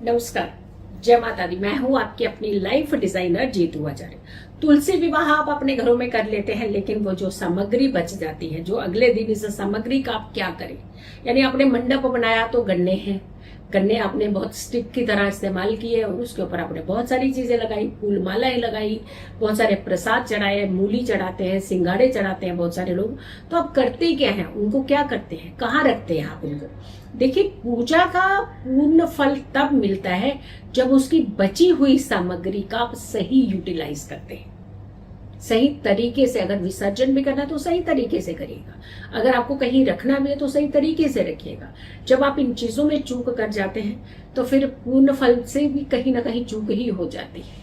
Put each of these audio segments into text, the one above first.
नमस्कार, जय माता दी। मैं हूं आपकी अपनी लाइफ डिजाइनर जीतू आचार्य। तुलसी विवाह आप अपने घरों में कर लेते हैं, लेकिन वो जो सामग्री बच जाती है, जो अगले दिन इस सामग्री का आप क्या करें। यानी आपने मंडप बनाया तो गन्ने हैं, गन्ने आपने बहुत स्टिक की तरह इस्तेमाल किए और उसके ऊपर आपने बहुत सारी चीजें लगाई, फूल मालाएं लगाई, बहुत सारे प्रसाद चढ़ाए, मूली चढ़ाते हैं, सिंगाड़े चढ़ाते हैं बहुत सारे लोग। तो आप करते क्या हैं, उनको क्या करते हैं, कहाँ रखते हैं आप उनको। देखिए, पूजा का पूर्ण फल तब मिलता है जब उसकी बची हुई सामग्री का आप सही यूटिलाइज करते हैं, सही तरीके से। अगर विसर्जन भी करना है तो सही तरीके से करिएगा, अगर आपको कहीं रखना भी है तो सही तरीके से रखिएगा। जब आप इन चीजों में चूक कर जाते हैं तो फिर पूर्ण फल से भी कहीं ना कहीं चूक ही हो जाती है।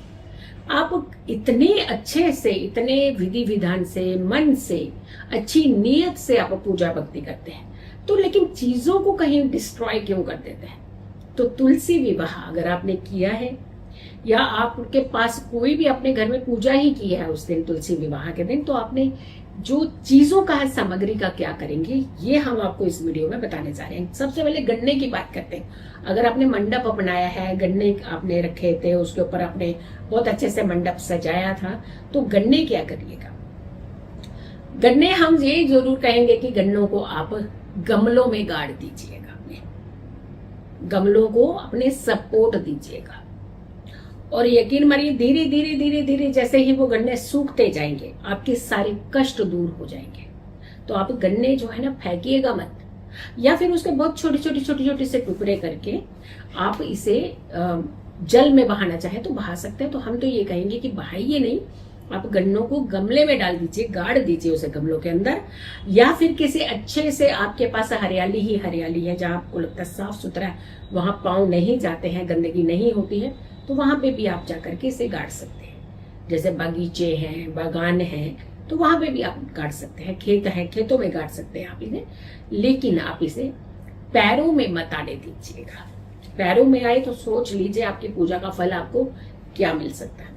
आप इतने अच्छे से, इतने विधि विधान से, मन से, अच्छी नीयत से आप पूजा भक्ति करते हैं, तो लेकिन चीजों को कहीं डिस्ट्रॉय क्यों कर देते हैं। तो तुलसी विवाह अगर आपने किया है या आपके पास कोई भी अपने घर में पूजा ही की है उस दिन, तुलसी विवाह के दिन, तो आपने जो चीजों का है, सामग्री का क्या करेंगे, ये हम आपको इस वीडियो में बताने जा रहे हैं। सबसे पहले गन्ने की बात करते हैं। अगर आपने मंडप बनाया है, गन्ने आपने रखे थे, उसके ऊपर आपने बहुत अच्छे से मंडप सजाया था, तो गन्ने क्या करिएगा। गन्ने हम ये जरूर कहेंगे कि गन्नों को आप गमलों में गाड़ दीजिएगा, अपने गमलों को अपने सपोर्ट दीजिएगा। और यकीन मानिए, धीरे धीरे धीरे धीरे जैसे ही वो गन्ने सूखते जाएंगे, आपके सारे कष्ट दूर हो जाएंगे। तो आप गन्ने जो है ना, फेंकिएगा मत, या फिर उसके बहुत छोटे छोटे से टुकड़े करके आप इसे जल में बहाना चाहे तो बहा सकते हैं। तो हम तो ये कहेंगे कि बहाइए नहीं, आप गन्नों को गमले में डाल दीजिए, गाड़ दीजिए उसे गमलों के अंदर, या फिर किसी अच्छे से, आपके पास हरियाली ही हरियाली है, जहां आपको लगता है साफ सुथरा है, वहां पाँव नहीं जाते हैं, गंदगी नहीं होती है, तो वहां पे भी आप जाकर के इसे गाड़ सकते हैं। जैसे बगीचे हैं, बागान हैं, तो वहां पे भी आप गाड़ सकते हैं। खेत है, खेतों में गाड़ सकते हैं आप इन्हें, लेकिन आप इसे पैरों में मत आने दीजिएगा। पैरों में आए तो सोच लीजिए आपकी पूजा का फल आपको क्या मिल सकता है।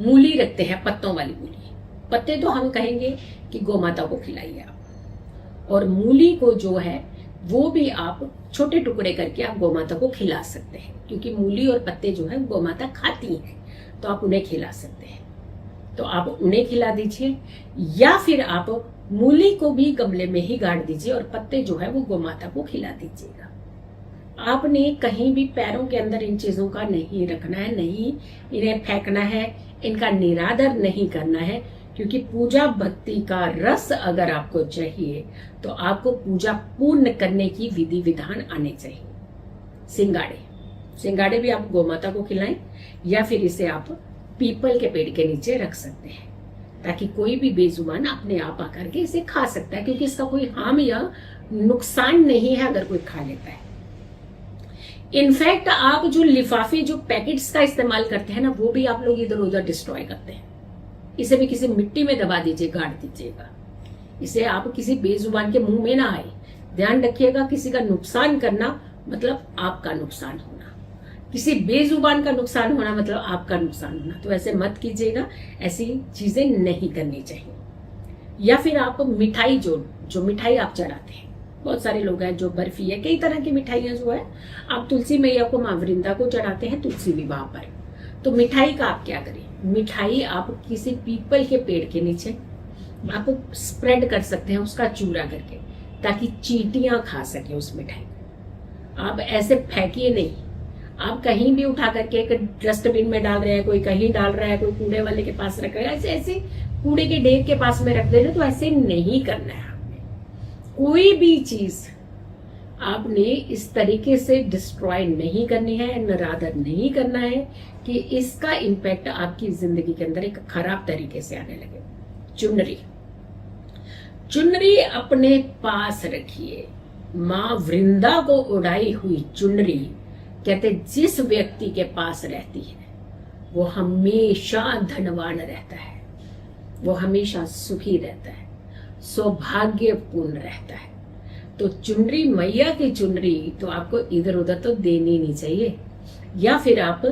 मूली रखते हैं, पत्तों वाली मूली, पत्ते तो हम कहेंगे कि गौमाता को खिलाइए आप। और मूली को जो है वो भी आप छोटे टुकड़े करके आप गौमाता को खिला सकते हैं, क्योंकि मूली और पत्ते जो है गौमाता खाती हैं, तो आप उन्हें खिला सकते हैं। तो आप उन्हें खिला दीजिए, या फिर आप मूली को भी गमले में ही गाड़ दीजिए और पत्ते जो है वो गौमाता को खिला दीजिएगा। आपने कहीं भी पैरों के अंदर इन चीजों का नहीं रखना है, नहीं इन्हें फेंकना है, इनका निरादर नहीं करना है, क्योंकि पूजा भक्ति का रस अगर आपको चाहिए तो आपको पूजा पूर्ण करने की विधि विधान आने चाहिए। सिंगाड़े भी आप गौमाता को खिलाएं, या फिर इसे आप पीपल के पेड़ के नीचे रख सकते हैं, ताकि कोई भी बेजुबान अपने आप आकर के इसे खा सकता है, क्योंकि इसका कोई हार्म या नुकसान नहीं है अगर कोई खा लेता है। इनफैक्ट आप जो लिफाफे, जो पैकेट्स का इस्तेमाल करते हैं ना, वो भी आप लोग इधर उधर डिस्ट्रॉय करते हैं। इसे भी किसी मिट्टी में दबा दीजिए, गाड़ दीजिएगा। इसे आप किसी बेजुबान के मुंह में ना आए। ध्यान रखिएगा, किसी का नुकसान करना मतलब आपका नुकसान होना, किसी बेजुबान का नुकसान होना मतलब आपका नुकसान होना। तो ऐसे मत कीजिएगा, ऐसी चीजें नहीं करनी चाहिए। या फिर आप मिठाई, जो मिठाई आप चढ़ाते हैं, बहुत सारे लोग हैं जो बर्फी है, कई तरह की मिठाइयां जो है आप तुलसी मैया को, माँ वृंदा को चढ़ाते हैं तुलसी विवाह पर। तो मिठाई का आप क्या करें, मिठाई आप किसी पीपल के पेड़ के नीचे आप स्प्रेड कर सकते हैं, उसका चूरा करके, ताकि चींटियां खा सके उस मिठाई को। आप ऐसे फेंकिए नहीं, आप कहीं भी उठा करके एक डस्टबिन में डाल रहे हैं, कोई कहीं डाल रहा है, कोई कूड़े वाले के पास रख रहा है, ऐसे कूड़े के ढेर के पास में रख दे रहे, तो ऐसे नहीं करना है। कोई भी चीज आपने इस तरीके से डिस्ट्रॉय नहीं करनी है, निरादर नहीं करना है कि इसका इम्पैक्ट आपकी जिंदगी के अंदर एक खराब तरीके से आने लगे। चुनरी अपने पास रखिए। माँ वृंदा को उड़ाई हुई चुनरी, कहते जिस व्यक्ति के पास रहती है वो हमेशा धनवान रहता है, वो हमेशा सुखी रहता है, सौभाग्यपूर्ण रहता है। तो चुनरी, मैया की चुनरी तो आपको इधर उधर तो देनी नहीं चाहिए, या फिर आप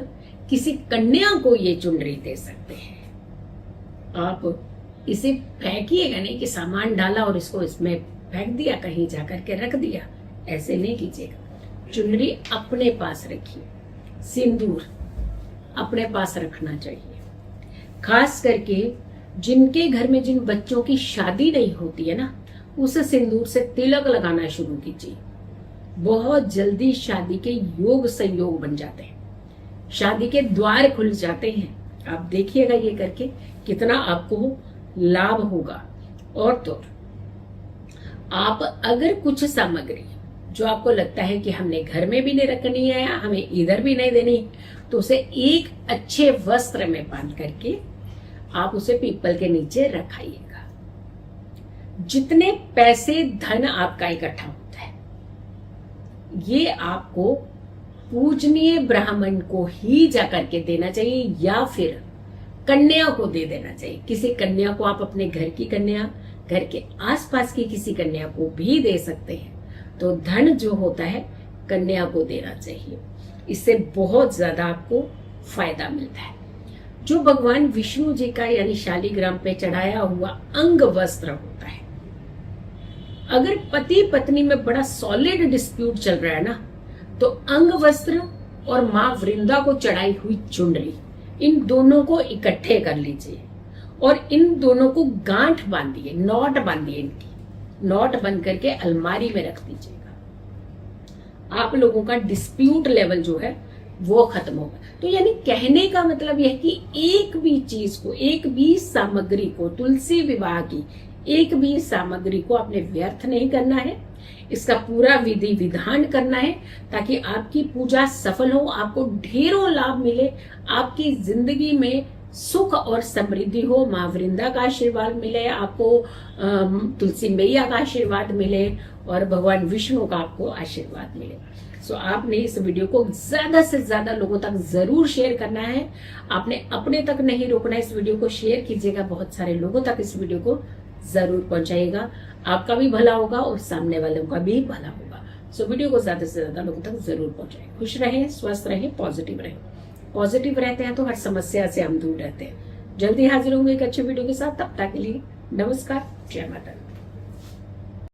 किसी कन्या को ये चुनरी दे सकते हैं। आप इसे फेंकिएगा नहीं कि सामान डाला और इसको इसमें फेंक दिया, कहीं जाकर के रख दिया, ऐसे नहीं कीजिएगा। चुनरी अपने पास रखिए, सिंदूर अपने पास रखना चाहिए। खास करके जिनके घर में जिन बच्चों की शादी नहीं होती है ना, उस सिंदूर से तिलक लगाना शुरू कीजिए। बहुत जल्दी शादी के योग संयोग बन जाते हैं, शादी के द्वार खुल जाते हैं। आप देखिएगा ये करके कितना आपको लाभ होगा। और तो आप अगर कुछ सामग्री जो आपको लगता है कि हमने घर में भी नहीं रखनी है, हमें इधर भी नहीं देनी, तो उसे एक अच्छे वस्त्र में बांध करके आप उसे पीपल के नीचे रखाइएगा। जितने पैसे धन आपका इकट्ठा होता है, ये आपको पूजनीय ब्राह्मण को ही जाकर के देना चाहिए, या फिर कन्या को दे देना चाहिए। किसी कन्या को आप अपने घर की कन्या, घर के आसपास की किसी कन्या को भी दे सकते हैं। तो धन जो होता है कन्या को देना चाहिए, इससे बहुत ज्यादा आपको फायदा मिलता है। जो भगवान विष्णु जी का यानी शालिग्राम पे चढ़ाया हुआ अंग वस्त्र होता है, अगर पति पत्नी में बड़ा सॉलिड डिस्प्यूट चल रहा है ना, तो अंग वस्त्र और माँ वृंदा को चढ़ाई हुई चुनरी, इन दोनों को इकट्ठे कर लीजिए और इन दोनों को गांठ बांधिए, नॉट बांधिए, इनकी नॉट बंद करके अलमारी में रख दीजिएगा। आप लोगों का डिस्प्यूट लेवल जो है वो खत्म होगा। तो यानी कहने का मतलब यह है कि एक भी चीज को, एक भी सामग्री को, तुलसी विवाह की एक भी सामग्री को आपने व्यर्थ नहीं करना है। इसका पूरा विधि विधान करना है ताकि आपकी पूजा सफल हो, आपको ढेरों लाभ मिले, आपकी जिंदगी में सुख और समृद्धि हो, माँ वृंदा का आशीर्वाद मिले, आपको तुलसी मैया का आशीर्वाद मिले और भगवान विष्णु का आपको आशीर्वाद मिले। सो आपने इस वीडियो को ज्यादा से ज्यादा लोगों तक जरूर शेयर करना है। आपने अपने तक नहीं रोकना, इस वीडियो को शेयर कीजिएगा, बहुत सारे लोगों तक इस वीडियो को जरूर पहुंचाइएगा। आपका भी भला होगा और सामने वालों का भी भला होगा। सो वीडियो को ज्यादा से ज्यादा लोगों तक जरूर पहुंचाएं। खुश रहें, स्वस्थ रहें, पॉजिटिव रहें। पॉजिटिव रहते हैं तो हर समस्या से हम दूर रहते हैं। जल्दी हाजिर होंगे एक अच्छे वीडियो के साथ। तब तक के लिए नमस्कार, जय माता दी।